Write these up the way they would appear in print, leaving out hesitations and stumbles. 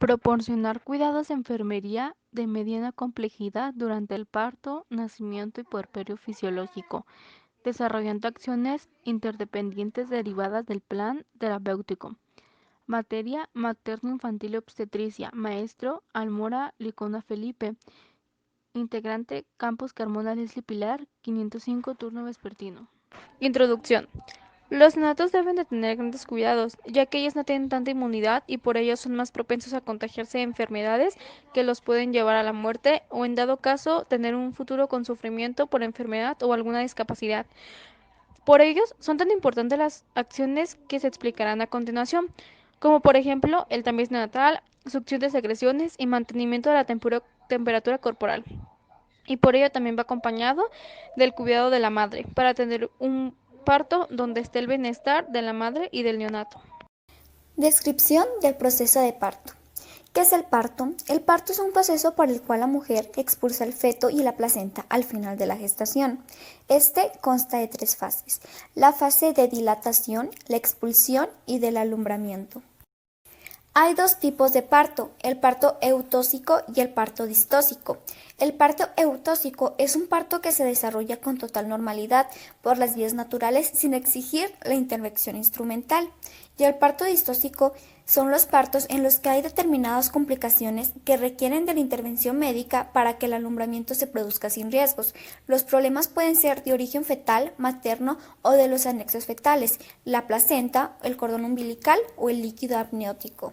Proporcionar cuidados de enfermería de mediana complejidad durante el parto, nacimiento y puerperio fisiológico, desarrollando acciones interdependientes derivadas del plan terapéutico. Materia materno-infantil y obstetricia. Maestro Almora Licona Felipe. Integrante Campus Carmona Leslie Pilar, 505 turno vespertino. Introducción. Los neonatos deben de tener grandes cuidados, ya que ellos no tienen tanta inmunidad y por ello son más propensos a contagiarse de enfermedades que los pueden llevar a la muerte o en dado caso tener un futuro con sufrimiento por enfermedad o alguna discapacidad. Por ellos son tan importantes las acciones que se explicarán a continuación, como por ejemplo el tamiz neonatal, succión de secreciones y mantenimiento de la temperatura corporal. Y por ello también va acompañado del cuidado de la madre, para tener un parto donde esté el bienestar de la madre y del neonato. Descripción del proceso de parto. ¿Qué es el parto? El parto es un proceso por el cual la mujer expulsa el feto y la placenta al final de la gestación. Este consta de 3 fases: la fase de dilatación, la expulsión y del alumbramiento. Hay 2 tipos de parto, el parto eutóxico y el parto distóxico. El parto eutóxico es un parto que se desarrolla con total normalidad por las vías naturales sin exigir la intervención instrumental. Y el parto distóxico son los partos en los que hay determinadas complicaciones que requieren de la intervención médica para que el alumbramiento se produzca sin riesgos. Los problemas pueden ser de origen fetal, materno o de los anexos fetales, la placenta, el cordón umbilical o el líquido amniótico.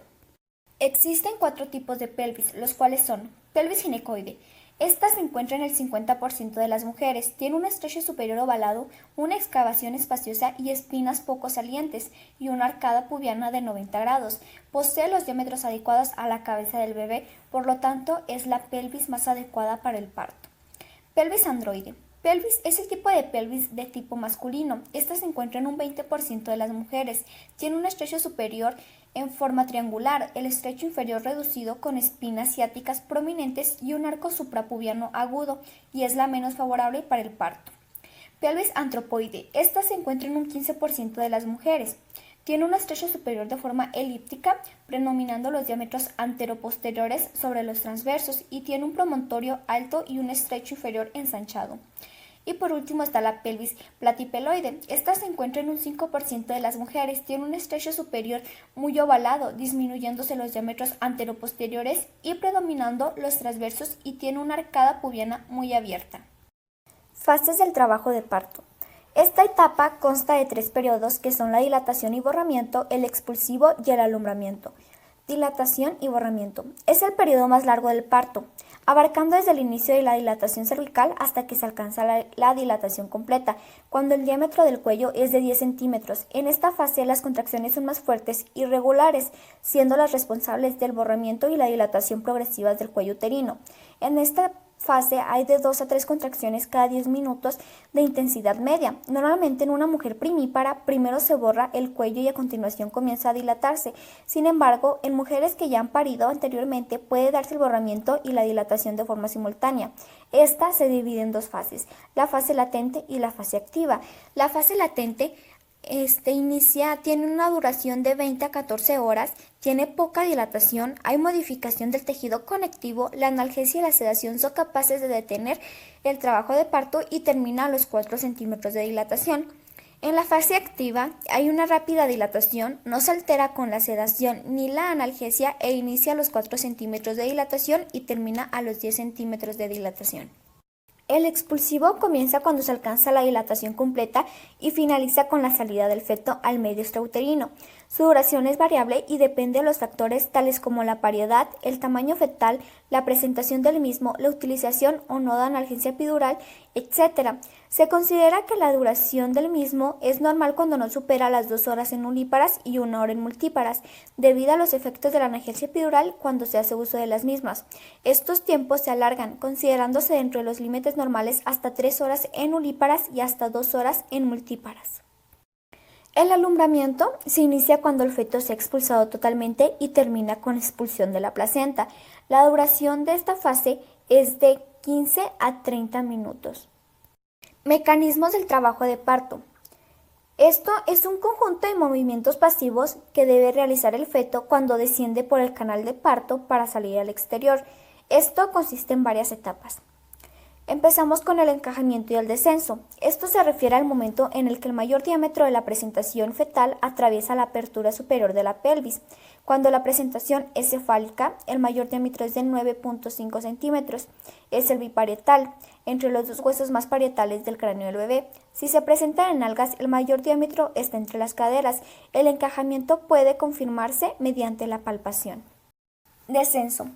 Existen 4 tipos de pelvis, los cuales son: pelvis ginecoide. Esta se encuentra en el 50% de las mujeres, tiene un estrecho superior ovalado, una excavación espaciosa y espinas poco salientes, y una arcada pubiana de 90 grados. Posee los diámetros adecuados a la cabeza del bebé, por lo tanto es la pelvis más adecuada para el parto. Pelvis androide. Pelvis es el tipo de pelvis de tipo masculino. Esta se encuentra en un 20% de las mujeres. Tiene un estrecho superior en forma triangular, el estrecho inferior reducido con espinas ciáticas prominentes y un arco suprapubiano agudo, y es la menos favorable para el parto. Pelvis antropoide. Esta se encuentra en un 15% de las mujeres. Tiene un estrecho superior de forma elíptica, predominando los diámetros anteroposteriores sobre los transversos, y tiene un promontorio alto y un estrecho inferior ensanchado. Y por último está la pelvis platipeloide. Esta se encuentra en un 5% de las mujeres, tiene un estrecho superior muy ovalado, disminuyéndose los diámetros anteroposteriores y predominando los transversos, y tiene una arcada pubiana muy abierta. Fases del trabajo de parto. Esta etapa consta de 3 periodos que son la dilatación y borramiento, el expulsivo y el alumbramiento. Dilatación y borramiento. Es el periodo más largo del parto, abarcando desde el inicio de la dilatación cervical hasta que se alcanza la dilatación completa, cuando el diámetro del cuello es de 10 centímetros. En esta fase las contracciones son más fuertes y regulares, siendo las responsables del borramiento y la dilatación progresivas del cuello uterino. En esta fase hay de 2 a 3 contracciones cada 10 minutos de intensidad media. Normalmente en una mujer primípara primero se borra el cuello y a continuación comienza a dilatarse. Sin embargo, en mujeres que ya han parido anteriormente puede darse el borramiento y la dilatación de forma simultánea. Esta se divide en 2 fases, la fase latente y la fase activa. La fase latente tiene una duración de 20 a 14 horas, tiene poca dilatación, hay modificación del tejido conectivo, la analgesia y la sedación son capaces de detener el trabajo de parto y termina a los 4 centímetros de dilatación. En la fase activa hay una rápida dilatación, no se altera con la sedación ni la analgesia e inicia a los 4 centímetros de dilatación y termina a los 10 centímetros de dilatación. El expulsivo comienza cuando se alcanza la dilatación completa y finaliza con la salida del feto al medio extrauterino. Su duración es variable y depende de los factores tales como la paridad, el tamaño fetal, la presentación del mismo, la utilización o no de analgesia epidural, etc. Se considera que la duración del mismo es normal cuando no supera las 2 horas en ulíparas y 1 hora en multíparas, debido a los efectos de la analgesia epidural cuando se hace uso de las mismas. Estos tiempos se alargan, considerándose dentro de los límites normales hasta 3 horas en ulíparas y hasta 2 horas en multíparas. El alumbramiento se inicia cuando el feto se ha expulsado totalmente y termina con expulsión de la placenta. La duración de esta fase es de 15 a 30 minutos. Mecanismos del trabajo de parto. Esto es un conjunto de movimientos pasivos que debe realizar el feto cuando desciende por el canal de parto para salir al exterior. Esto consiste en varias etapas. Empezamos con el encajamiento y el descenso. Esto se refiere al momento en el que el mayor diámetro de la presentación fetal atraviesa la apertura superior de la pelvis. Cuando la presentación es cefálica, el mayor diámetro es de 9.5 centímetros. Es el biparietal, entre los dos huesos más parietales del cráneo del bebé. Si se presentan en algas, el mayor diámetro está entre las caderas. El encajamiento puede confirmarse mediante la palpación. Descenso.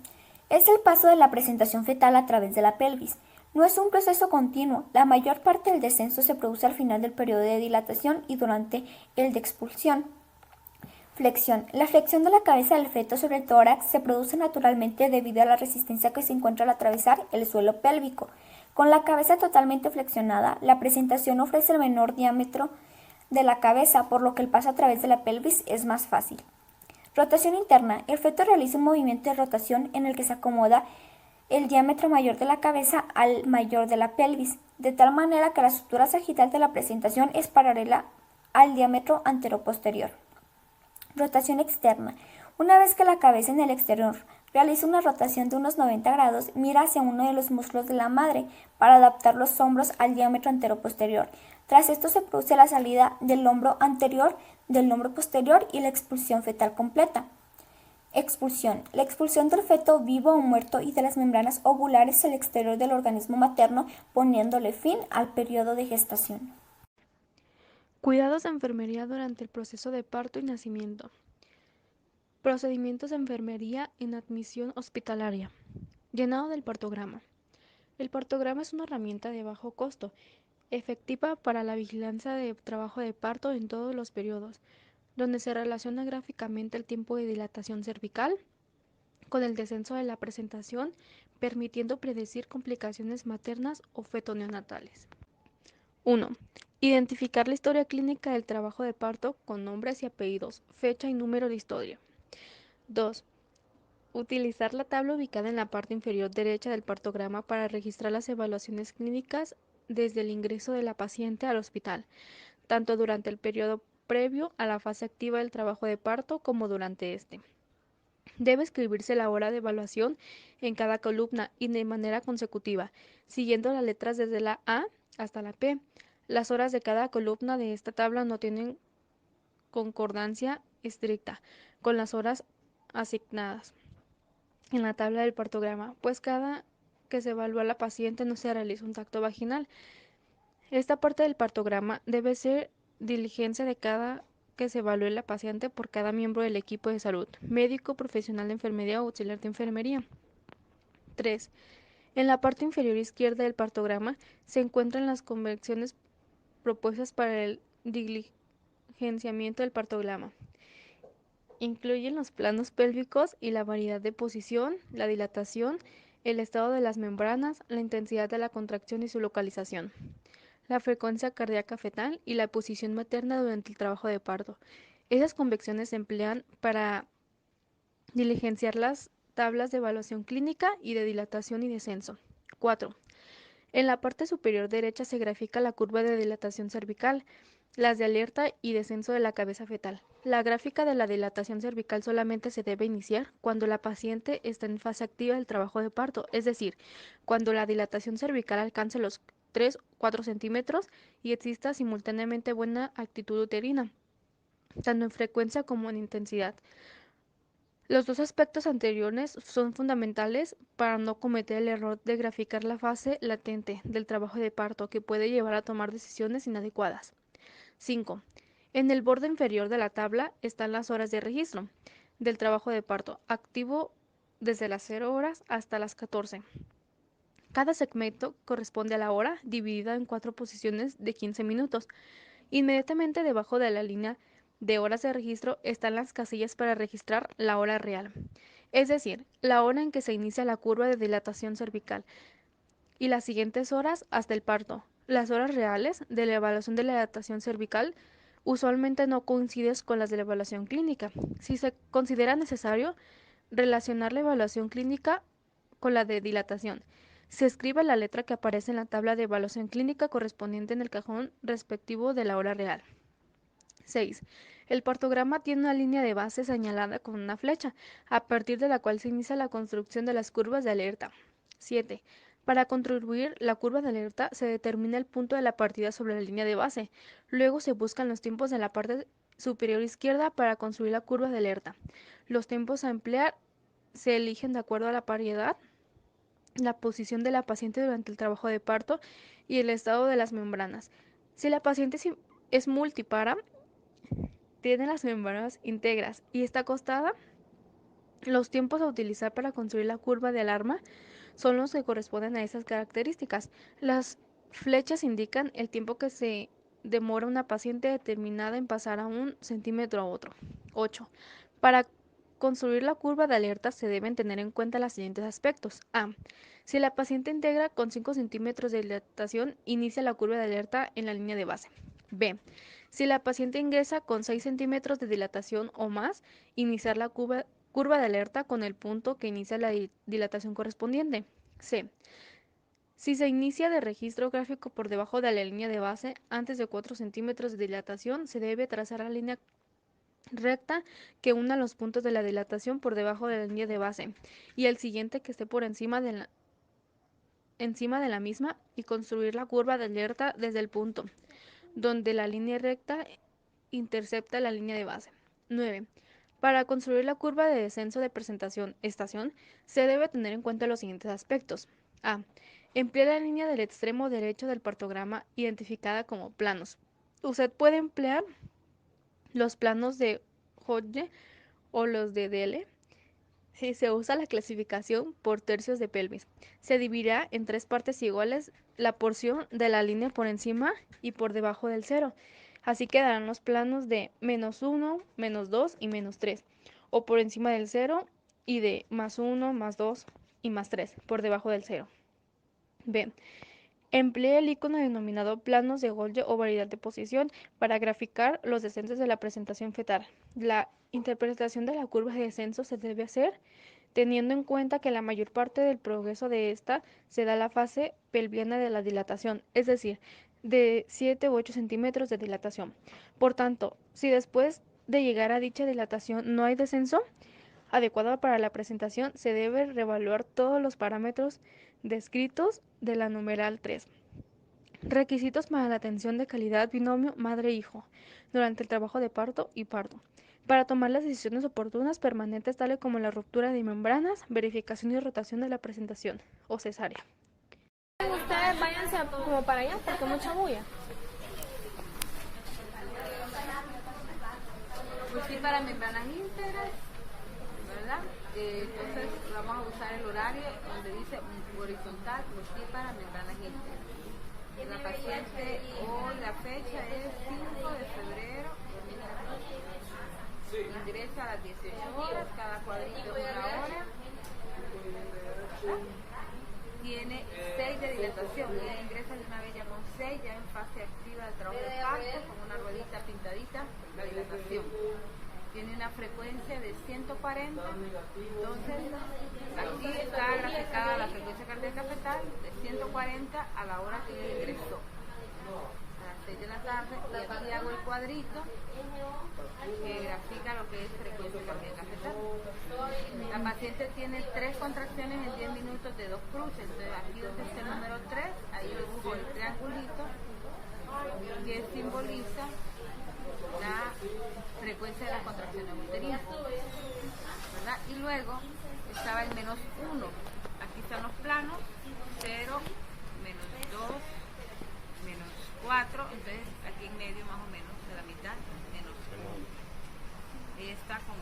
Es el paso de la presentación fetal a través de la pelvis. No es un proceso continuo. La mayor parte del descenso se produce al final del periodo de dilatación y durante el de expulsión. Flexión. La flexión de la cabeza del feto sobre el tórax se produce naturalmente debido a la resistencia que se encuentra al atravesar el suelo pélvico. Con la cabeza totalmente flexionada, la presentación ofrece el menor diámetro de la cabeza, por lo que el paso a través de la pelvis es más fácil. Rotación interna. El feto realiza un movimiento de rotación en el que se acomoda el diámetro mayor de la cabeza al mayor de la pelvis, de tal manera que la estructura sagital de la presentación es paralela al diámetro anteroposterior. Rotación externa. Una vez que la cabeza en el exterior realiza una rotación de unos 90 grados, mira hacia uno de los músculos de la madre para adaptar los hombros al diámetro anteroposterior. Tras esto se produce la salida del hombro anterior, del hombro posterior y la expulsión fetal completa. Expulsión. La expulsión del feto vivo o muerto y de las membranas ovulares al exterior del organismo materno, poniéndole fin al periodo de gestación. Cuidados de enfermería durante el proceso de parto y nacimiento. Procedimientos de enfermería en admisión hospitalaria. Llenado del partograma. El partograma es una herramienta de bajo costo, efectiva para la vigilancia de trabajo de parto en todos los periodos, donde se relaciona gráficamente el tiempo de dilatación cervical con el descenso de la presentación, permitiendo predecir complicaciones maternas o feto-neonatales. 1. Identificar la historia clínica del trabajo de parto con nombres y apellidos, fecha y número de historia. 2. Utilizar la tabla ubicada en la parte inferior derecha del partograma para registrar las evaluaciones clínicas desde el ingreso de la paciente al hospital, tanto durante el periodo previo a la fase activa del trabajo de parto como durante este. Debe escribirse la hora de evaluación en cada columna y de manera consecutiva, siguiendo las letras desde la A hasta la P. Las horas de cada columna de esta tabla no tienen concordancia estricta con las horas asignadas en la tabla del partograma, pues cada que se evalúa a la paciente no se realiza un tacto vaginal. Esta parte del partograma debe ser diligencia de cada que se evalúe la paciente por cada miembro del equipo de salud, médico, profesional de enfermería o auxiliar de enfermería. 3. En la parte inferior izquierda del partograma se encuentran las convenciones propuestas para el diligenciamiento del partograma. Incluyen los planos pélvicos y la variedad de posición, la dilatación, el estado de las membranas, la intensidad de la contracción y su localización, la frecuencia cardíaca fetal y la posición materna durante el trabajo de parto. Esas convenciones se emplean para diligenciar las tablas de evaluación clínica y de dilatación y descenso. 4. En la parte superior derecha se grafica la curva de dilatación cervical, las de alerta y descenso de la cabeza fetal. La gráfica de la dilatación cervical solamente se debe iniciar cuando la paciente está en fase activa del trabajo de parto, es decir, cuando la dilatación cervical alcance los 3 o 4 centímetros y exista simultáneamente buena actitud uterina, tanto en frecuencia como en intensidad. Los dos aspectos anteriores son fundamentales para no cometer el error de graficar la fase latente del trabajo de parto, que puede llevar a tomar decisiones inadecuadas. 5. En el borde inferior de la tabla están las horas de registro del trabajo de parto, activo desde las 0 horas hasta las 14. Cada segmento corresponde a la hora, dividida en 4 posiciones de 15 minutos. Inmediatamente debajo de la línea de horas de registro están las casillas para registrar la hora real, es decir, la hora en que se inicia la curva de dilatación cervical, y las siguientes horas hasta el parto. Las horas reales de la evaluación de la dilatación cervical usualmente no coinciden con las de la evaluación clínica. Si se considera necesario relacionar la evaluación clínica con la de dilatación, se escribe la letra que aparece en la tabla de evaluación clínica correspondiente en el cajón respectivo de la hora real. 6. El partograma tiene una línea de base señalada con una flecha, a partir de la cual se inicia la construcción de las curvas de alerta. 7. Para construir la curva de alerta se determina el punto de la partida sobre la línea de base. Luego se buscan los tiempos de la parte superior izquierda para construir la curva de alerta. Los tiempos a emplear se eligen de acuerdo a la paridad, la posición de la paciente durante el trabajo de parto y el estado de las membranas. Si la paciente es multipara, tiene las membranas íntegras y está acostada, los tiempos a utilizar para construir la curva de alarma son los que corresponden a esas características. Las flechas indican el tiempo que se demora una paciente determinada en pasar a un centímetro a otro. 8. Para construir la curva de alerta se deben tener en cuenta los siguientes aspectos. A. Si la paciente integra con 5 centímetros de dilatación, inicia la curva de alerta en la línea de base. B. Si la paciente ingresa con 6 centímetros de dilatación o más, iniciar la curva de alerta con el punto que inicia la dilatación correspondiente. C. Si se inicia de registro gráfico por debajo de la línea de base antes de 4 centímetros de dilatación, se debe trazar la línea recta que una los puntos de la dilatación por debajo de la línea de base y el siguiente que esté por encima de la misma y construir la curva de alerta desde el punto donde la línea recta intercepta la línea de base. 9. Para construir la curva de descenso de presentación estación, se debe tener en cuenta los siguientes aspectos. A. Emplea la línea del extremo derecho del partograma identificada como planos. Usted puede emplear los planos de Hodge o los de Delle si se usa la clasificación por tercios de pelvis. Se dividirá en 3 partes iguales la porción de la línea por encima y por debajo del cero. Así quedarán los planos de -1, -2 y -3, o por encima del cero y de +1, +2 y +3 por debajo del cero. B. Emplea el icono denominado planos de Golgi o variedad de posición para graficar los descensos de la presentación fetal. La interpretación de la curva de descenso se debe hacer teniendo en cuenta que la mayor parte del progreso de esta se da en la fase pelviana de la dilatación, es decir, de 7 u 8 centímetros de dilatación. Por tanto, si después de llegar a dicha dilatación no hay descenso adecuado para la presentación, se debe reevaluar todos los parámetros descritos de la numeral 3. Requisitos para la atención de calidad binomio madre-hijo durante el trabajo de parto y parto. Para tomar las decisiones oportunas permanentes tales como la ruptura de membranas, verificación y rotación de la presentación o cesárea. Ustedes váyanse como para allá porque hay mucha bulla. Pues sí, para membranas íntegras, ¿verdad? Entonces vamos a usar el horario donde dice horizontal, pues sí, para membranas íntegras. La paciente hoy, la fecha es 5 de febrero de 2014. Ingresa a las 18 horas, cada cuadrito es una hora. Tiene 6 de dilatación. Ella ingresa de una vez ya con 6, ya en fase activa del trabajo de parto, con una ruedita pintadita, la dilatación. Tiene una frecuencia de 140, entonces aquí está graficada la frecuencia cardíaca fetal de 140 a la hora que ingresó, a las 6 de la tarde, y aquí hago el cuadrito que grafica lo que es frecuencia cardíaca fetal. La paciente tiene 3 contracciones en 10 minutos de 2 cruces, entonces aquí donde está el número 3, ahí yo dibujo el triangulito que simboliza la frecuencia de las contracciones uterinas, ¿verdad? Y luego estaba el -1. Aquí están los planos, 0, -2, -4, entonces aquí en medio más o menos de la mitad, -1. Ella está con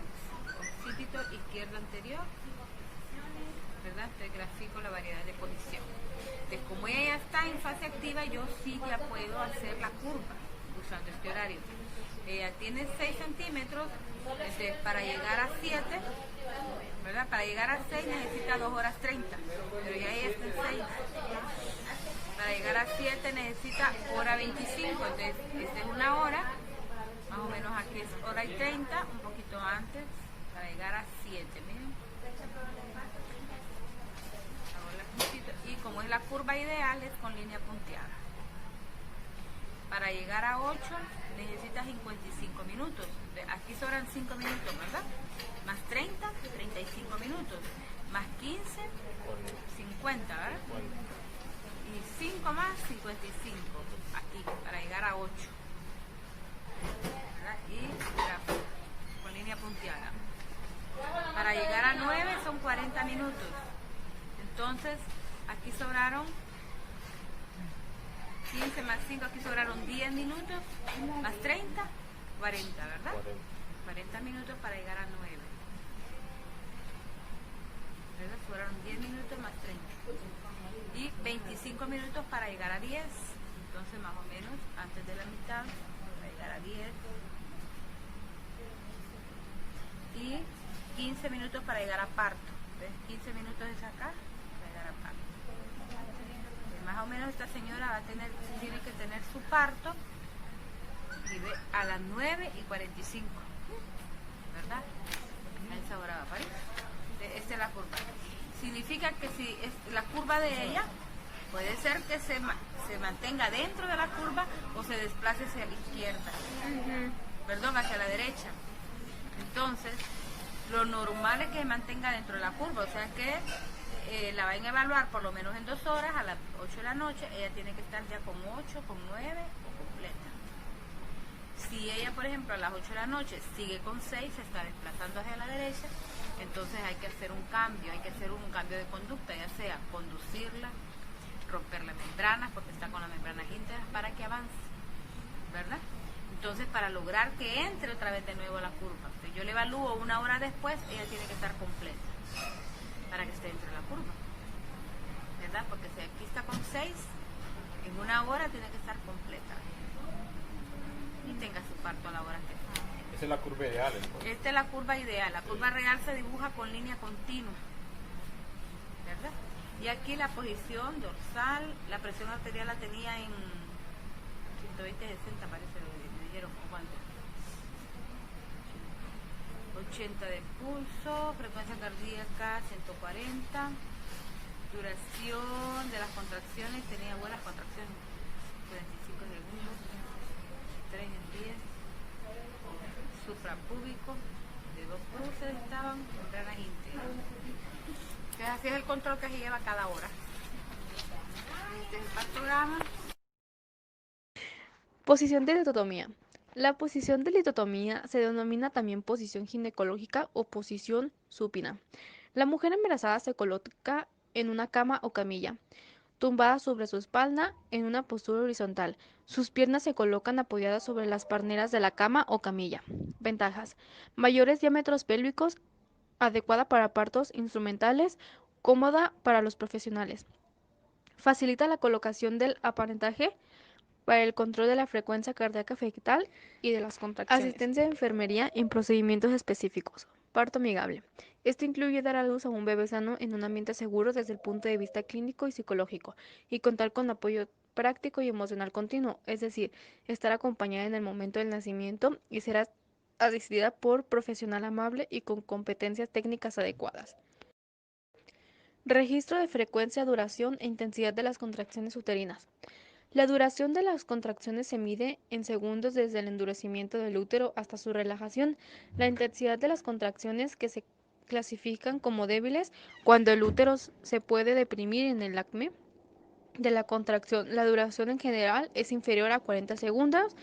cítito izquierdo anterior, ¿verdad? Entonces grafico la variedad de posición. Entonces, como ella está en fase activa, yo sí ya puedo hacer la curva usando este horario. Ella tiene 6 centímetros, entonces para llegar a 7, ¿verdad? Para llegar a 6 necesita 2 horas 30, pero ya ella está en 6. Para llegar a 7 necesita hora 25, entonces esta es una hora, más o menos aquí es hora y 30, un poquito antes, para llegar a 7, miren. Y como es la curva ideal, es con línea punteada. Para llegar a 8 necesitas 55 minutos. Aquí sobran 5 minutos, ¿verdad? Más 30, 35 minutos. Más 15, 50, ¿verdad? Y 5 más, 55. Aquí, para llegar a 8. ¿Verdad? Y gráfico, con línea punteada. Para llegar a 9 son 40 minutos. Entonces, aquí sobraron 15 más 5, aquí sobraron 10 minutos, más 30, 40, ¿verdad? 40 minutos para llegar a 9. ¿Verdad? Sobraron 10 minutos más 30. Y 25 minutos para llegar a 10. Entonces, más o menos, antes de la mitad, para llegar a 10. Y 15 minutos para llegar a parto. ¿Ves? 15 minutos es acá para llegar a parto. Más o menos esta señora tiene que tener su parto y ve a las 9:45, ¿verdad? A esa hora va a parir. Esta es la curva. Significa que si es la curva de ella, puede ser que se mantenga dentro de la curva o se desplace hacia la izquierda, perdón, hacia la derecha. Entonces, lo normal es que se mantenga dentro de la curva, o sea que la van a evaluar por lo menos en 2 horas, a las 8 de la noche, ella tiene que estar ya con 8, con 9 o completa. Si ella, por ejemplo, a las 8 de la noche sigue con 6, se está desplazando hacia la derecha, entonces hay que hacer un cambio de conducta, ya sea conducirla, romper las membranas, porque está con las membranas íntegras, para que avance, ¿verdad? Entonces, para lograr que entre otra vez de nuevo a la curva, si yo le evalúo 1 hora después, ella tiene que estar completa para que esté dentro de la curva, ¿verdad? Porque si aquí está con 6, en 1 hora tiene que estar completa y tenga su parto a la hora que está. Esa es la curva ideal, entonces. Esta es la curva ideal. La curva real se dibuja con línea continua, ¿verdad? Y aquí la posición dorsal, la presión arterial la tenía en 120/60, parece, me dijeron, ¿cuánto? 80 de pulso, frecuencia cardíaca 140, duración de las contracciones, tenía buenas contracciones, 45 segundos, 3 en 10, suprapúbico, de 2 cruces estaban, membranas íntegras. Entonces así es el control que se lleva cada hora. Este es el partograma. Posición de litotomía. La posición de litotomía se denomina también posición ginecológica o posición supina. La mujer embarazada se coloca en una cama o camilla, tumbada sobre su espalda en una postura horizontal. Sus piernas se colocan apoyadas sobre las palmeras de la cama o camilla. Ventajas: mayores diámetros pélvicos, adecuada para partos instrumentales, cómoda para los profesionales. Facilita la colocación del aparataje para el control de la frecuencia cardíaca fetal y de las contracciones. Asistencia de enfermería en procedimientos específicos. Parto amigable. Esto incluye dar a luz a un bebé sano en un ambiente seguro desde el punto de vista clínico y psicológico, y contar con apoyo práctico y emocional continuo, es decir, estar acompañada en el momento del nacimiento y ser asistida por profesional amable y con competencias técnicas adecuadas. Registro de frecuencia, duración e intensidad de las contracciones uterinas. La duración de las contracciones se mide en segundos desde el endurecimiento del útero hasta su relajación. La intensidad de las contracciones, que se clasifican como débiles cuando el útero se puede deprimir en el acme de la contracción. La duración en general es inferior a 40 segundos.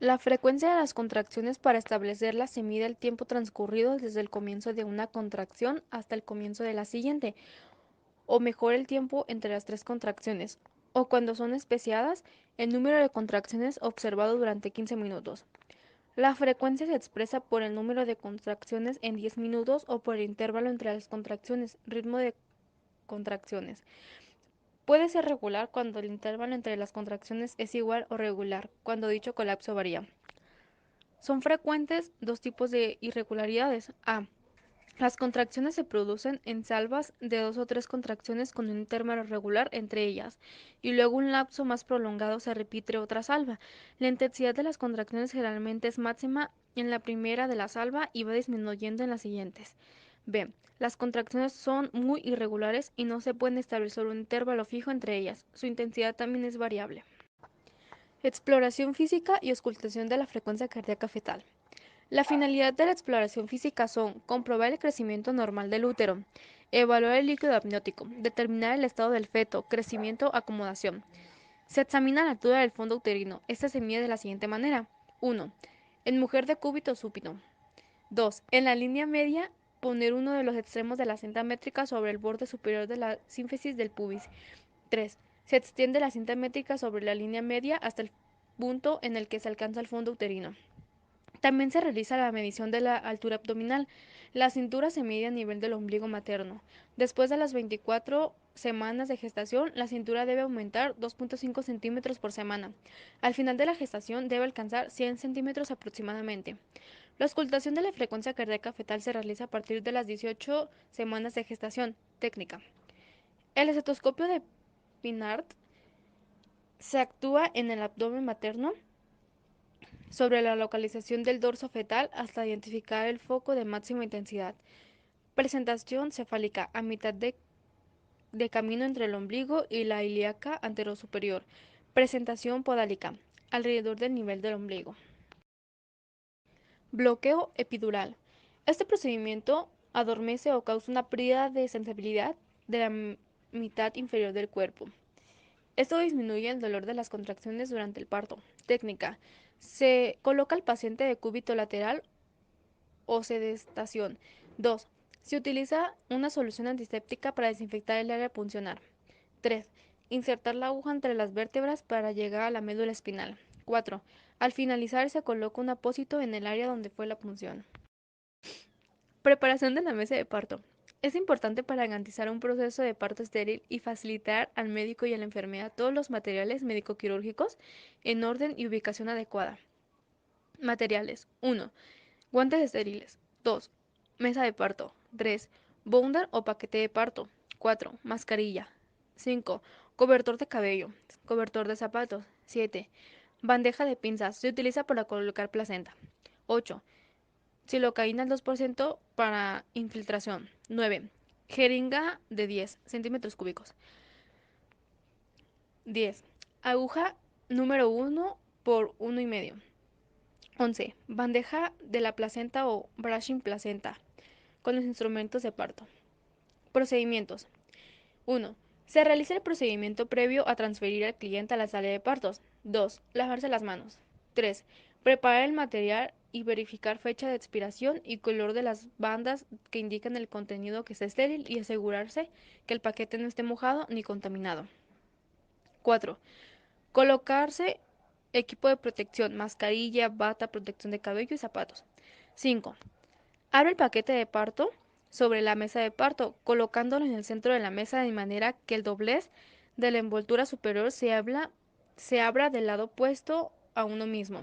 La frecuencia de las contracciones, para establecerla, se mide el tiempo transcurrido desde el comienzo de una contracción hasta el comienzo de la siguiente, o mejor el tiempo entre las 3 contracciones, o cuando son especiadas, el número de contracciones observado durante 15 minutos. La frecuencia se expresa por el número de contracciones en 10 minutos o por el intervalo entre las contracciones, ritmo de contracciones. Puede ser regular cuando el intervalo entre las contracciones es igual o regular cuando dicho colapso varía. Son frecuentes 2 tipos de irregularidades. A. Las contracciones se producen en salvas de 2 o 3 contracciones con un intervalo regular entre ellas, y luego un lapso más prolongado se repite otra salva. La intensidad de las contracciones generalmente es máxima en la primera de la salva y va disminuyendo en las siguientes. B. Las contracciones son muy irregulares y no se puede establecer un intervalo fijo entre ellas. Su intensidad también es variable. Exploración física y auscultación de la frecuencia cardíaca fetal. La finalidad de la exploración física son comprobar el crecimiento normal del útero, evaluar el líquido amniótico, determinar el estado del feto, crecimiento, acomodación. Se examina la altura del fondo uterino. Esta se mide de la siguiente manera. 1. En mujer de cúbito supino. 2. En la línea media, poner uno de los extremos de la cinta métrica sobre el borde superior de la sínfisis del pubis. 3. Se extiende la cinta métrica sobre la línea media hasta el punto en el que se alcanza el fondo uterino. También se realiza la medición de la altura abdominal. La cintura se mide a nivel del ombligo materno. Después de las 24 semanas de gestación, la cintura debe aumentar 2.5 centímetros por semana. Al final de la gestación debe alcanzar 100 centímetros aproximadamente. La auscultación de la frecuencia cardíaca fetal se realiza a partir de las 18 semanas de gestación. Técnica. El estetoscopio de Pinard se actúa en el abdomen materno sobre la localización del dorso fetal hasta identificar el foco de máxima intensidad. Presentación cefálica a mitad de camino entre el ombligo y la ilíaca anterosuperior. Presentación podálica alrededor del nivel del ombligo. Bloqueo epidural. Este procedimiento adormece o causa una pérdida de sensibilidad de la mitad inferior del cuerpo. Esto disminuye el dolor de las contracciones durante el parto. Técnica. Se coloca al paciente de cúbito lateral o sedestación. 2. Se utiliza una solución antiséptica para desinfectar el área puncional. 3. Insertar la aguja entre las vértebras para llegar a la médula espinal. 4. Al finalizar se coloca un apósito en el área donde fue la punción. Preparación de la mesa de parto. Es importante para garantizar un proceso de parto estéril y facilitar al médico y a la enfermera todos los materiales médico-quirúrgicos en orden y ubicación adecuada. Materiales. 1. Guantes estériles. 2. Mesa de parto. 3. Bounder o paquete de parto. 4. Mascarilla. 5. Cobertor de cabello. Cobertor de zapatos. 7. Bandeja de pinzas. Se utiliza para colocar placenta. 8. Silocaína al 2% para infiltración. 9. Jeringa de 10 centímetros cúbicos. 10. Aguja número 1 por 1,5. 11. Bandeja de la placenta o brushing placenta con los instrumentos de parto. Procedimientos. 1. Se realiza el procedimiento previo a transferir al cliente a la sala de partos. 2. Lavarse las manos. 3. Preparar el material y verificar fecha de expiración y color de las bandas que indican el contenido que está estéril y asegurarse que el paquete no esté mojado ni contaminado. 4. Colocarse equipo de protección, mascarilla, bata, protección de cabello y zapatos. 5. Abre el paquete de parto sobre la mesa de parto, colocándolo en el centro de la mesa de manera que el doblez de la envoltura superior se abra del lado opuesto a uno mismo.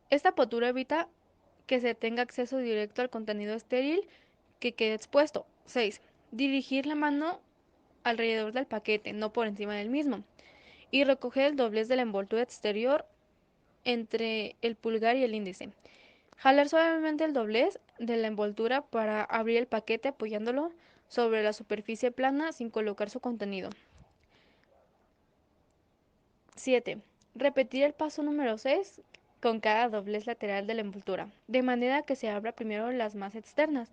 Esta postura evita que se tenga acceso directo al contenido estéril que quede expuesto. 6. Dirigir la mano alrededor del paquete, no por encima del mismo, y recoger el doblez de la envoltura exterior entre el pulgar y el índice. Jalar suavemente el doblez de la envoltura para abrir el paquete apoyándolo sobre la superficie plana sin colocar su contenido. 7. Repetir el paso número 6 con cada doblez lateral de la envoltura, de manera que se abra primero las más externas.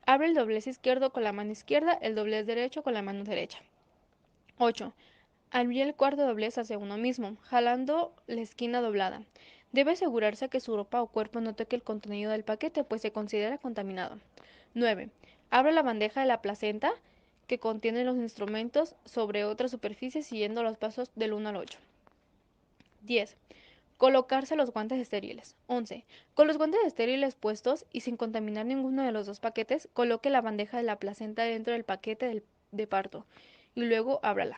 Abre el doblez izquierdo con la mano izquierda, el doblez derecho con la mano derecha. 8. Abrir el cuarto doblez hacia uno mismo, jalando la esquina doblada. Debe asegurarse que su ropa o cuerpo no toque el contenido del paquete, pues se considera contaminado. 9. Abre la bandeja de la placenta que contiene los instrumentos sobre otra superficie siguiendo los pasos del 1 al 8. 10. Colocarse los guantes estériles. 11. Con los guantes estériles puestos y sin contaminar ninguno de los dos paquetes, coloque la bandeja de la placenta dentro del paquete de parto y luego ábrala.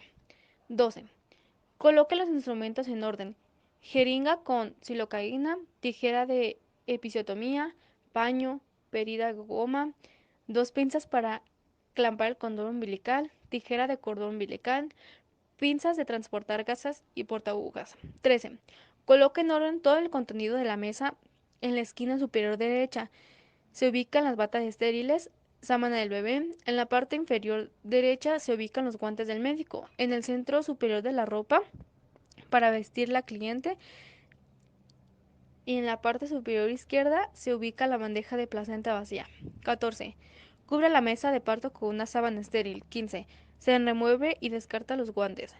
12. Coloque los instrumentos en orden. Jeringa con silocaína, tijera de episiotomía, paño, perida de goma, 2 pinzas para clampar el cordón umbilical, tijera de cordón umbilical, pinzas de transportar gasas y portaagujas. 13. Coloque en orden todo el contenido de la mesa en la esquina superior derecha. Se ubican las batas estériles, sábana del bebé. En la parte inferior derecha se ubican los guantes del médico. En el centro superior de la ropa para vestir la cliente y en la parte superior izquierda se ubica la bandeja de placenta vacía. 14. Cubre la mesa de parto con una sábana estéril. 15. Se remueve y descarta los guantes.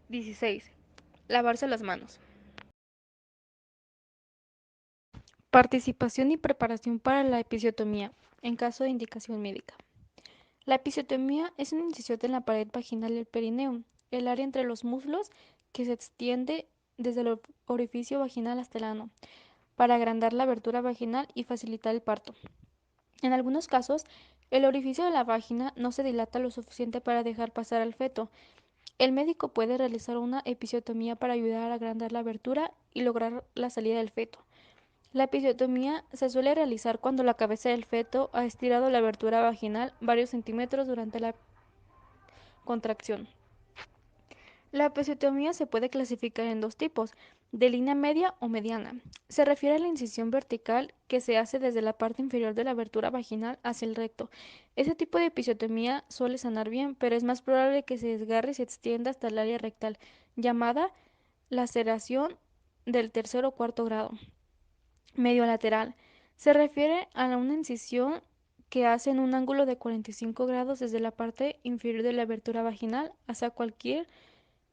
16. Lavarse las manos. Participación y preparación para la episiotomía, en caso de indicación médica. La episiotomía es una incisión en la pared vaginal del perineo, el área entre los muslos que se extiende desde el orificio vaginal hasta el ano, para agrandar la abertura vaginal y facilitar el parto. En algunos casos, el orificio de la vagina no se dilata lo suficiente para dejar pasar al feto. El médico puede realizar una episiotomía para ayudar a agrandar la abertura y lograr la salida del feto. La episiotomía se suele realizar cuando la cabeza del feto ha estirado la abertura vaginal varios centímetros durante la contracción. La episiotomía se puede clasificar en dos tipos, de línea media o mediana. Se refiere a la incisión vertical que se hace desde la parte inferior de la abertura vaginal hacia el recto. Ese tipo de episiotomía suele sanar bien, pero es más probable que se desgarre y se extienda hasta el área rectal, llamada laceración del tercer o cuarto grado. Medio lateral. Se refiere a una incisión que hace en un ángulo de 45 grados desde la parte inferior de la abertura vaginal hacia cualquier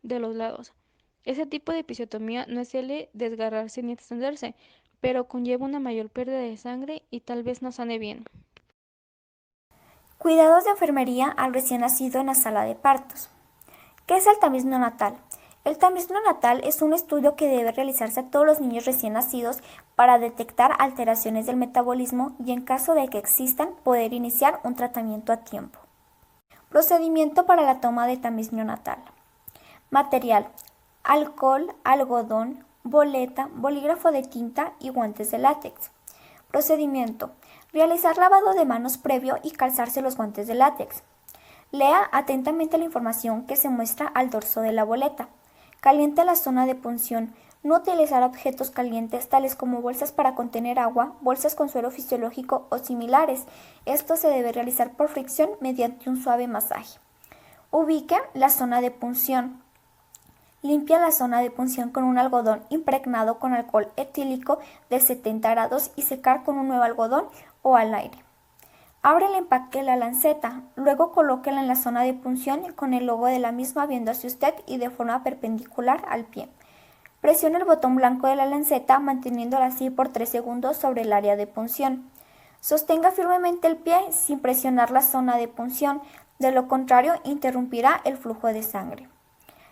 de los lados. Ese tipo de episiotomía no suele desgarrarse ni extenderse, pero conlleva una mayor pérdida de sangre y tal vez no sane bien. Cuidados de enfermería al recién nacido en la sala de partos. ¿Qué es el tamiz neonatal? El tamiz neonatal es un estudio que debe realizarse a todos los niños recién nacidos para detectar alteraciones del metabolismo y en caso de que existan poder iniciar un tratamiento a tiempo. Procedimiento para la toma de tamiz neonatal. Material: alcohol, algodón, boleta, bolígrafo de tinta y guantes de látex. Procedimiento: realizar lavado de manos previo y calzarse los guantes de látex. Lea atentamente la información que se muestra al dorso de la boleta. Caliente la zona de punción. No utilizar objetos calientes tales como bolsas para contener agua, bolsas con suero fisiológico o similares. Esto se debe realizar por fricción mediante un suave masaje. Ubique la zona de punción. Limpia la zona de punción con un algodón impregnado con alcohol etílico de 70 grados y secar con un nuevo algodón o al aire. Abre el empaque de la lanceta, luego colóquela en la zona de punción con el logo de la misma viendo hacia usted y de forma perpendicular al pie. Presione el botón blanco de la lanceta manteniéndola así por 3 segundos sobre el área de punción. Sostenga firmemente el pie sin presionar la zona de punción, de lo contrario interrumpirá el flujo de sangre.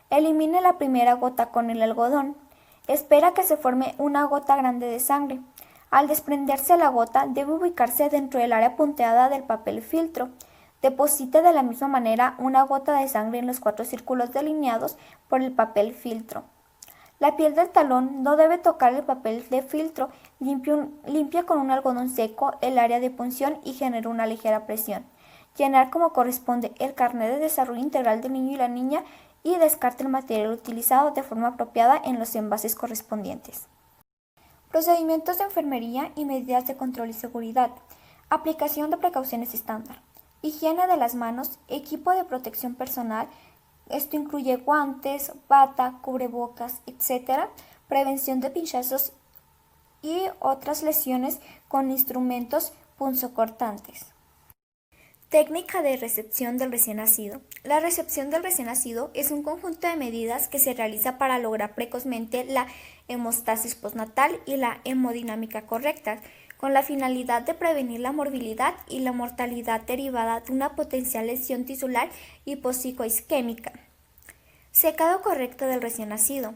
Elimine la primera gota con el algodón. Espera que se forme una gota grande de sangre. Al desprenderse la gota, debe ubicarse dentro del área punteada del papel filtro. Deposite de la misma manera una gota de sangre en los 4 círculos delineados por el papel filtro. La piel del talón no debe tocar el papel de filtro. Limpie con un algodón seco el área de punción y genere una ligera presión. Llenar como corresponde el carnet de desarrollo integral del niño y la niña y descarte el material utilizado de forma apropiada en los envases correspondientes. Procedimientos de enfermería y medidas de control y seguridad. Aplicación de precauciones estándar. Higiene de las manos, equipo de protección personal. Esto incluye guantes, bata, cubrebocas, etc. Prevención de pinchazos y otras lesiones con instrumentos punzocortantes. Técnica de recepción del recién nacido. La recepción del recién nacido es un conjunto de medidas que se realiza para lograr precozmente la hemostasis postnatal y la hemodinámica correcta, con la finalidad de prevenir la morbilidad y la mortalidad derivada de una potencial lesión tisular hipopsicoisquémica. Secado correcto del recién nacido.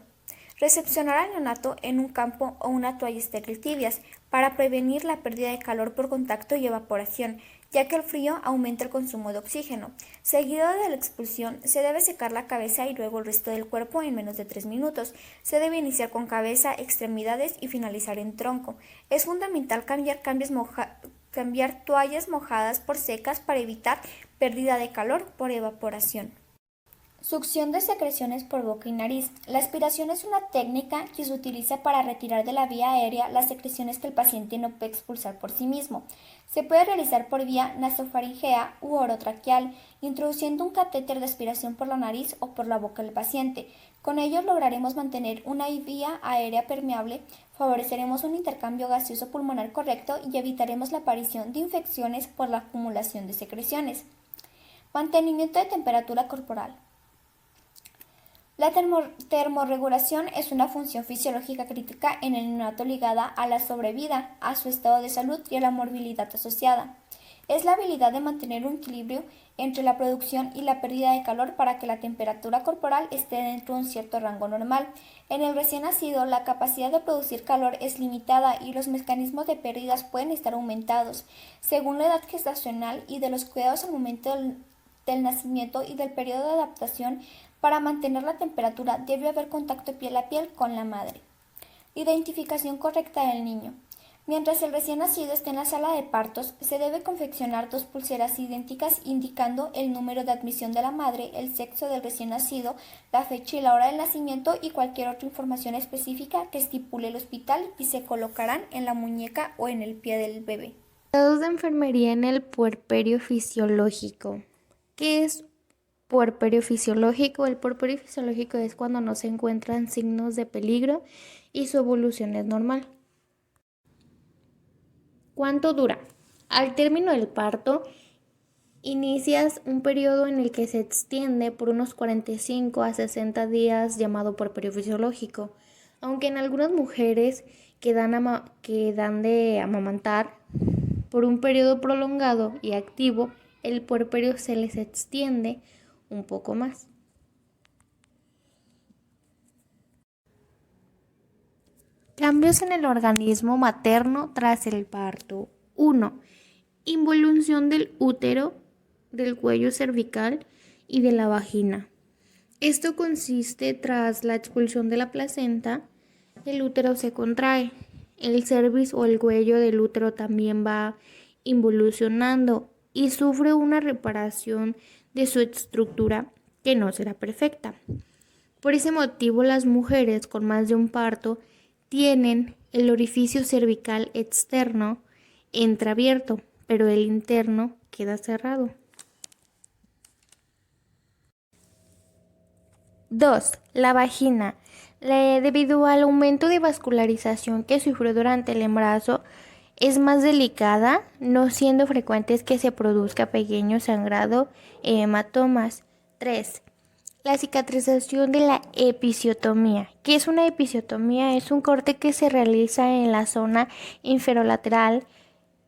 Recepcionar al neonato en un campo o una toalla estéril tibias para prevenir la pérdida de calor por contacto y evaporación, ya que el frío aumenta el consumo de oxígeno. Seguido de la expulsión, se debe secar la cabeza y luego el resto del cuerpo en menos de 3 minutos. Se debe iniciar con cabeza, extremidades y finalizar en tronco. Es fundamental cambiar toallas mojadas por secas para evitar pérdida de calor por evaporación. Succión de secreciones por boca y nariz. La aspiración es una técnica que se utiliza para retirar de la vía aérea las secreciones que el paciente no puede expulsar por sí mismo. Se puede realizar por vía nasofaringea u orotraqueal, introduciendo un catéter de aspiración por la nariz o por la boca del paciente. Con ello lograremos mantener una vía aérea permeable, favoreceremos un intercambio gaseoso pulmonar correcto y evitaremos la aparición de infecciones por la acumulación de secreciones. Mantenimiento de temperatura corporal. La termorregulación es una función fisiológica crítica en el neonato ligada a la sobrevida, a su estado de salud y a la morbilidad asociada. Es la habilidad de mantener un equilibrio entre la producción y la pérdida de calor para que la temperatura corporal esté dentro de un cierto rango normal. En el recién nacido, la capacidad de producir calor es limitada y los mecanismos de pérdidas pueden estar aumentados según la edad gestacional y de los cuidados al momento del nacimiento y del periodo de adaptación. Para mantener la temperatura debe haber contacto piel a piel con la madre. Identificación correcta del niño. Mientras el recién nacido esté en la sala de partos, se debe confeccionar 2 pulseras idénticas indicando el número de admisión de la madre, el sexo del recién nacido, la fecha y la hora del nacimiento y cualquier otra información específica que estipule el hospital y se colocarán en la muñeca o en el pie del bebé. Cuidados de enfermería en el puerperio fisiológico. ¿Qué es puerperio fisiológico? El puerperio fisiológico es cuando no se encuentran signos de peligro y su evolución es normal. ¿Cuánto dura? Al término del parto, inicias un periodo en el que se extiende por unos 45 a 60 días llamado puerperio fisiológico, aunque en algunas mujeres que dan de amamantar por un periodo prolongado y activo, el puerperio se les extiende un poco más. Cambios en el organismo materno tras el parto. 1. Involución del útero, del cuello cervical y de la vagina. Esto consiste tras la expulsión de la placenta, el útero se contrae. El cervix o el cuello del útero también va involucionando y sufre una reparación de su estructura que no será perfecta. Por ese motivo, las mujeres con más de un parto tienen el orificio cervical externo entreabierto, pero el interno queda cerrado. 2. La vagina. Debido al aumento de vascularización que sufrió durante el embarazo, es más delicada, no siendo frecuentes que se produzca pequeño sangrado e hematomas. 3. La cicatrización de la episiotomía. ¿Qué es una episiotomía? Es un corte que se realiza en la zona inferolateral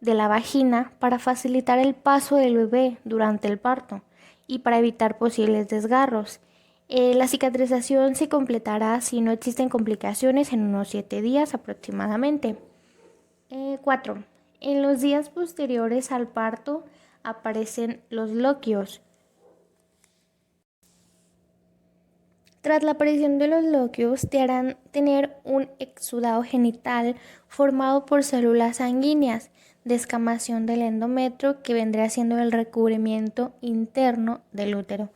de la vagina para facilitar el paso del bebé durante el parto y para evitar posibles desgarros. La cicatrización se completará si no existen complicaciones en unos 7 días aproximadamente. 4. En los días posteriores al parto aparecen los loquios. Tras la aparición de los loquios te harán tener un exudado genital formado por células sanguíneas, descamación del endometrio, que vendrá siendo el recubrimiento interno del útero,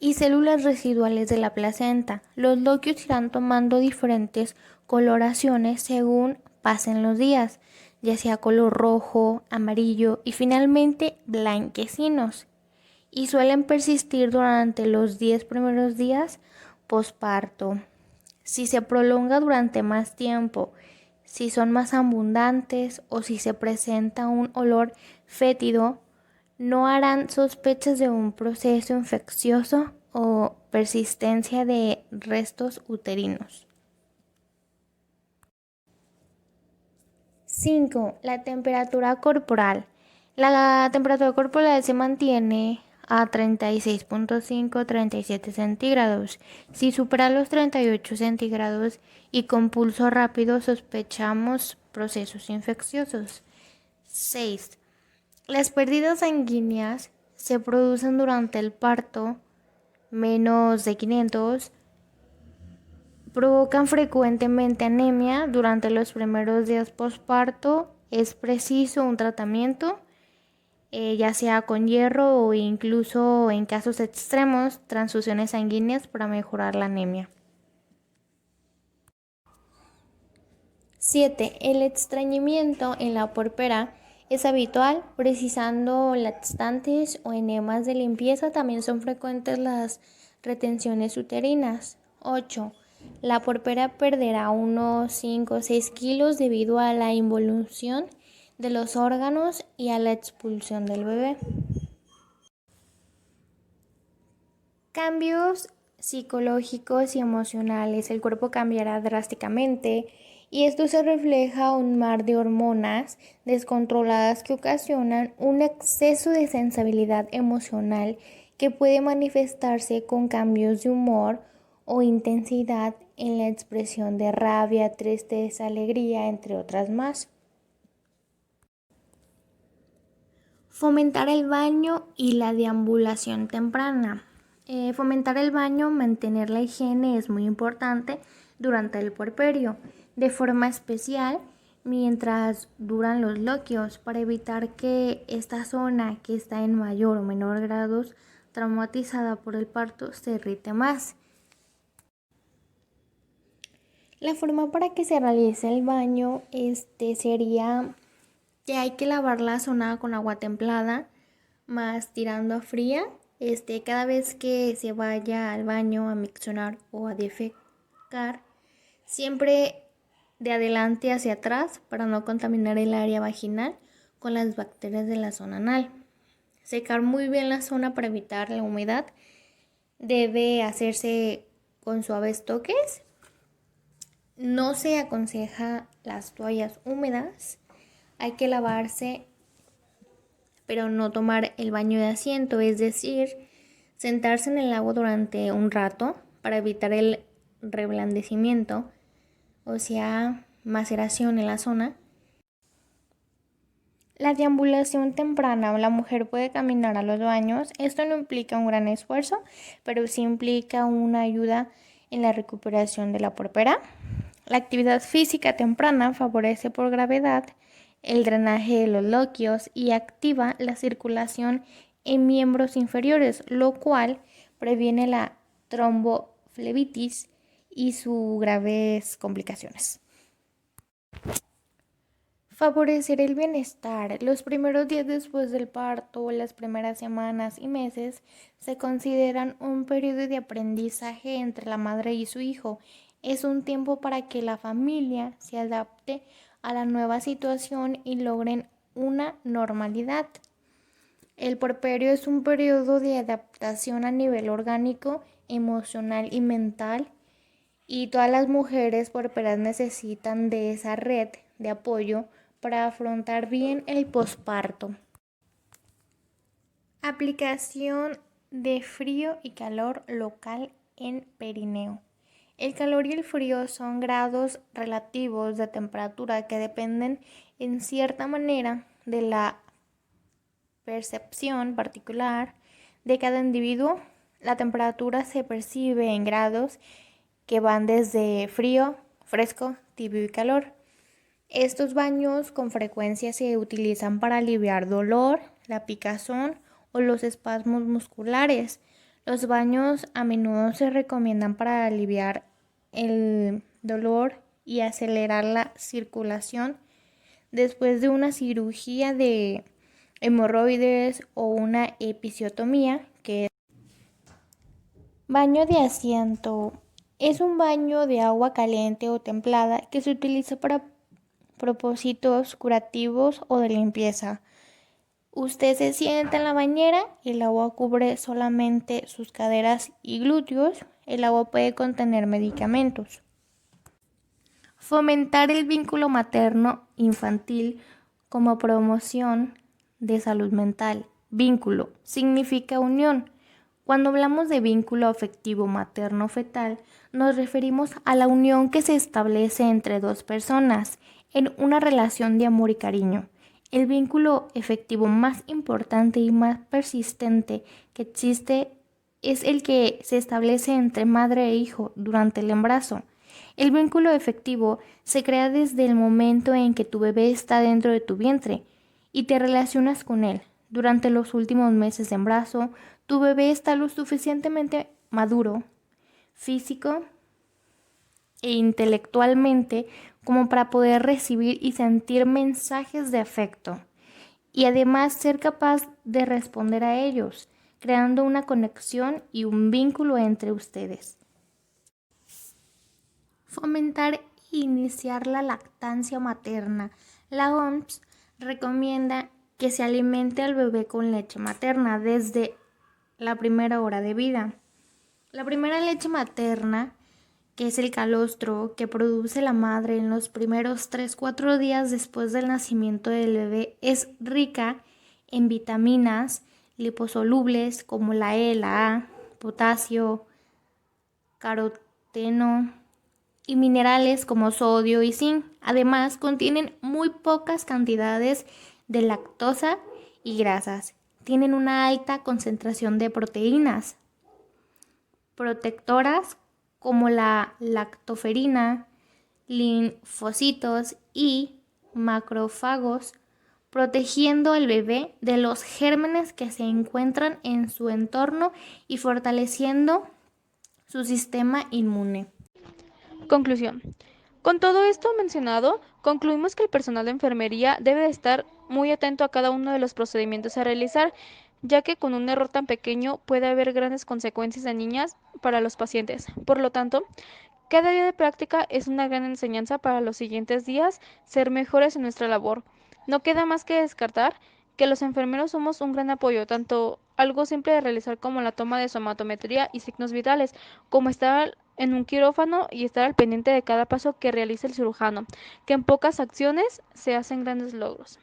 y células residuales de la placenta. Los loquios irán tomando diferentes coloraciones según pasen los días, ya sea color rojo, amarillo y finalmente blanquecinos, y suelen persistir durante los 10 primeros días posparto. Si se prolonga durante más tiempo, si son más abundantes o si se presenta un olor fétido, no harán sospechas de un proceso infeccioso o persistencia de restos uterinos. 5. La temperatura corporal. La temperatura corporal se mantiene a 36.5-37 centígrados. Si supera los 38 centígrados y con pulso rápido, sospechamos procesos infecciosos. 6. Las pérdidas sanguíneas se producen durante el parto, menos de 500, provocan frecuentemente anemia durante los primeros días posparto. Es preciso un tratamiento ya sea con hierro o incluso en casos extremos, transfusiones sanguíneas para mejorar la anemia. 7. El estreñimiento en la porpera es habitual, precisando lactantes o enemas de limpieza. También son frecuentes las retenciones uterinas. 8. La porpera perderá unos 5 o 6 kilos debido a la involución de los órganos y a la expulsión del bebé. Cambios psicológicos y emocionales. El cuerpo cambiará drásticamente y esto se refleja en un mar de hormonas descontroladas que ocasionan un exceso de sensibilidad emocional que puede manifestarse con cambios de humor o intensidad en la expresión de rabia, tristeza, alegría, entre otras más. Fomentar el baño y la deambulación temprana. Fomentar el baño, mantener la higiene es muy importante durante el puerperio, de forma especial mientras duran los loquios, para evitar que esta zona, que está en mayor o menor grado traumatizada por el parto, se irrite más. La forma para que se realice el baño sería que hay que lavar la zona con agua templada, más tirando a fría. Cada vez que se vaya al baño a miccionar o a defecar, siempre de adelante hacia atrás para no contaminar el área vaginal con las bacterias de la zona anal. Secar muy bien la zona para evitar la humedad. Debe hacerse con suaves toques. No se aconseja las toallas húmedas. Hay que lavarse, pero no tomar el baño de asiento, es decir, sentarse en el agua durante un rato para evitar el reblandecimiento, o sea, maceración en la zona. La deambulación temprana. La mujer puede caminar a los baños. Esto no implica un gran esfuerzo, pero sí implica una ayuda en la recuperación de la porpera. La actividad física temprana favorece por gravedad el drenaje de los loquios y activa la circulación en miembros inferiores, lo cual previene la tromboflebitis y sus graves complicaciones. Favorecer el bienestar. Los primeros días después del parto, las primeras semanas y meses, se consideran un periodo de aprendizaje entre la madre y su hijo. Es un tiempo para que la familia se adapte a la nueva situación y logren una normalidad. El puerperio es un periodo de adaptación a nivel orgánico, emocional y mental, y todas las mujeres puerperas necesitan de esa red de apoyo para afrontar bien el posparto. Aplicación de frío y calor local en perineo. El calor y el frío son grados relativos de temperatura que dependen en cierta manera de la percepción particular de cada individuo. La temperatura se percibe en grados que van desde frío, fresco, tibio y calor. Estos baños con frecuencia se utilizan para aliviar dolor, la picazón o los espasmos musculares. Los baños a menudo se recomiendan para aliviar el dolor y acelerar la circulación después de una cirugía de hemorroides o una episiotomía, que es baño de asiento. Es un baño de agua caliente o templada que se utiliza para propósitos curativos o de limpieza. Usted se sienta en la bañera y el agua cubre solamente sus caderas y glúteos. El agua puede contener medicamentos. Fomentar el vínculo materno-infantil como promoción de salud mental. Vínculo significa unión. Cuando hablamos de vínculo afectivo materno-fetal, nos referimos a la unión que se establece entre dos personas en una relación de amor y cariño. El vínculo afectivo más importante y más persistente que existe es el que se establece entre madre e hijo durante el embarazo. El vínculo afectivo se crea desde el momento en que tu bebé está dentro de tu vientre y te relacionas con él. Durante los últimos meses de embarazo, tu bebé está lo suficientemente maduro, físico e intelectualmente como para poder recibir y sentir mensajes de afecto y además ser capaz de responder a ellos, creando una conexión y un vínculo entre ustedes. Fomentar e iniciar la lactancia materna. La OMS recomienda que se alimente al bebé con leche materna desde la primera hora de vida. La primera leche materna, que es el calostro que produce la madre en los primeros 3-4 días después del nacimiento del bebé, es rica en vitaminas liposolubles como la E, la A, potasio, caroteno y minerales como sodio y zinc. Además, contienen muy pocas cantidades de lactosa y grasas. Tienen una alta concentración de proteínas protectoras como la lactoferina, linfocitos y macrófagos, protegiendo al bebé de los gérmenes que se encuentran en su entorno y fortaleciendo su sistema inmune. Conclusión. Con todo esto mencionado, concluimos que el personal de enfermería debe de estar muy atento a cada uno de los procedimientos a realizar, ya que con un error tan pequeño puede haber grandes consecuencias dañinas para los pacientes. Por lo tanto, cada día de práctica es una gran enseñanza para los siguientes días ser mejores en nuestra labor. No queda más que descartar que los enfermeros somos un gran apoyo, tanto algo simple de realizar como la toma de somatometría y signos vitales, como estar en un quirófano y estar al pendiente de cada paso que realiza el cirujano, que en pocas acciones se hacen grandes logros.